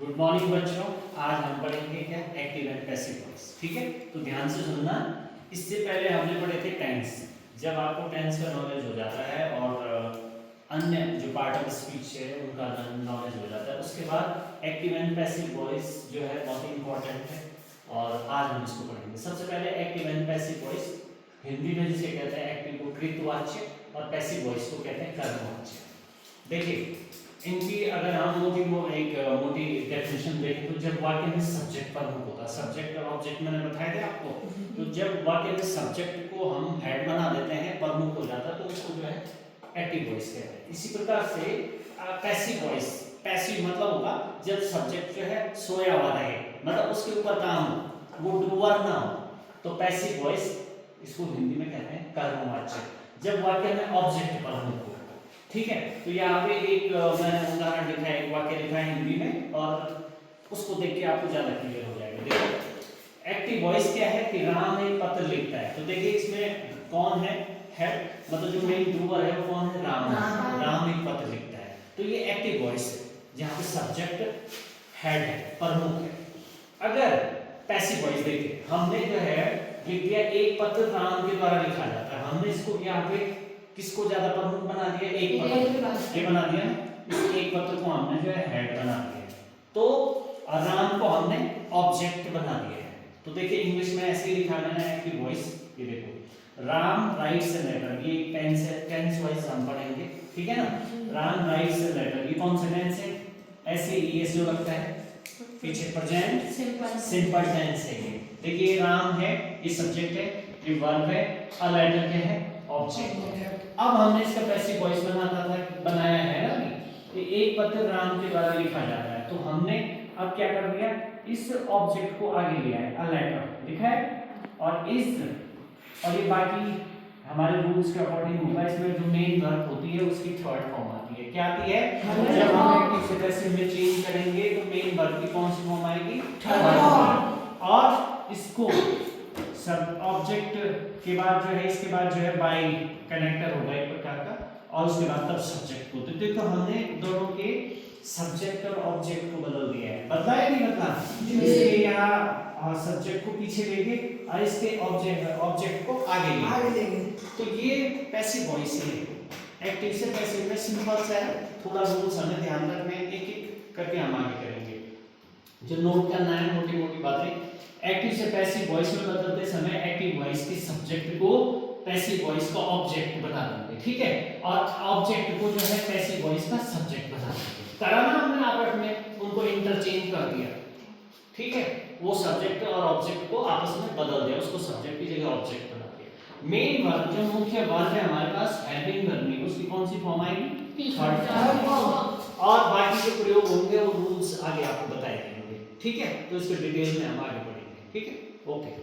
Good morning बच्चों। आज हम पढ़ेंगे क्या, एक्टिव एंड पैसिव वॉइस। ठीक है, तो ध्यान से सुनना। इससे पहले हमने पढ़े थे टेंस। जब आपको टेंस का नॉलेज हो जाता है और अन्य जो पार्ट ऑफ स्पीच है उनका नॉलेज हो जाता है, उसके बाद एक्टिव एंड पैसिव वॉइस जो है बहुत ही इंपॉर्टेंट है और आज हम इसको पढ़ेंगे। सबसे पहले active and passive voice, Hindi में जिसे कहते हैं एक्टिव को कृतवाच्य और पैसिव वॉइस को कहते हैं कर्मवाच्य। देखिए, इनकी अगर हम मोटी डेफिनेशन देखें तो जब वाक्य में सब्जेक्ट प्रमुख होता है, सब्जेक्ट और ऑब्जेक्ट मैंने बताया था आपको, तो जब वाक्य में सब्जेक्ट को हम हेड बना देते हैं, प्रमुख हो जाता है, तो उसको जो है एक्टिव वॉइस कहते हैं। इसी प्रकार से पैसिव वॉइस, पैसिव मतलब होगा जब सब्जेक्ट जो है सोया हुआ रहे, मतलब उसके ऊपर काम हो, वो डूअर ना हो, तो पैसिव वॉइस इसको हिंदी में कहते हैं कर्मवाच्य। जब वाक्य में ऑब्जेक्ट प्रमुख हो, ठीक है, तो यहाँ पे एक मैंने उदाहरण लिखा है, एक वाक्य लिखा है हिंदी में और उसको देख के आपको ज्यादा क्लियर हो जाएगा। देखो, एक्टिव वॉइस क्या है कि राम एक पत्र लिखता है, तो देखिए इसमें कौन है, हेड, मतलब जो मेन डूअर है वो कौन है, राम। राम एक पत्र लिखता है, तो ये एक्टिव वॉइस है जहाँ पे सब्जेक्ट हेड है, प्रमुख है। अगर पैसिव वॉइस देखिए, हमने जो है लिख दिया एक पत्र राम के द्वारा लिखा जाता है, हमने इसको यहाँ पे किसको ज्यादा प्रमुख बना दिया, एक पत्र ये बना दिया, इस एक पत्र को हमने जो है हेड बना दिया, तो राम को हमने ऑब्जेक्ट बना दिया है। तो देखिए इंग्लिश में ऐसे ही लिखा मैंने एक्टिव वॉइस, ये देखो, राम राइट्स ए लेटर, ये टेंस है, टेंस वाइज हम पढ़ेंगे, ठीक है ना। राम राइट्स ए लेटर, ये कौन सा टेंस है, ऐसे ईएस जो लगता है पीछे, प्रेजेंट सिंपल टेंस है ये। देखिए राम है, ये सब्जेक्ट है, ये वर्ब है, अ लेटर क्या है, ऑब्जेक्ट है। अब हमने इसका पैसिव वॉइस बनाया है ना, कि एक पत्र राम के द्वारा लिखा जाता है, तो हमने अब क्या कर दिया, इस ऑब्जेक्ट को आगे लिया है, अ लेटर लिखा है, और ये बाकी हमारे रूल्स के अकॉर्डिंग होगा। इसमें जो मेन वर्ब होती है उसकी थर्ड फॉर्म आती है, क्या आती है, जब हम एक्टिव से पैसिव में चेंज करेंगे तो मेन वर्ब की कौन सी फॉर्म आएगी, थर्ड फॉर्म। और इसको सब ऑब्जेक्ट के बाद जो है, इसके बाद जो है बाय कनेक्टर होगा एक प्रकार का, और उसके बाद तब सब्जेक्ट को, तो देखो हमने दोनों के सब्जेक्ट और ऑब्जेक्ट को बदल दिया है, बदला है नहीं बदला, इसलिए यहाँ सब्जेक्ट को पीछे लेंगे और इसके ऑब्जेक्ट को आगे लेंगे। तो ये पैसिव वॉइस है। एक्टिव से पैसिव में सिंपल सा है, थोड़ा रूल्स हमें ध्यान रखने, एक एक करके हम आगे करेंगे। जो नोट करना है मोटी मोटी बातें, एक्टिव से पैसिव वॉइस में बदलते समय एक्टिव वॉइस के सब्जेक्ट को पैसिव वॉइस का ऑब्जेक्ट बना देंगे, ठीक है, और ऑब्जेक्ट को जो है पैसिव वॉइस का सब्जेक्ट बना देंगे। करा ना हमने आपस में, उनको इंटरचेंज कर दिया, ठीक है, वो सब्जेक्ट और ऑब्जेक्ट को आपस में बदल दिया, उसको सब्जेक्ट की जगह ऑब्जेक्ट बना दिया। मेन वर्ब, जो मुख्य वर्ब है हमारे पास, हेल्पिंग वर्ब में, उसकी कौन सी फॉर्म आएगी, थर्ड फॉर्म। और बाकी जो प्रयोग होंगे वो रूल्स आगे आपको बताए जाएंगे, ठीक है, तो इसके डिटेल में हम आगे बढ़ेंगे, ठीक है, ओके।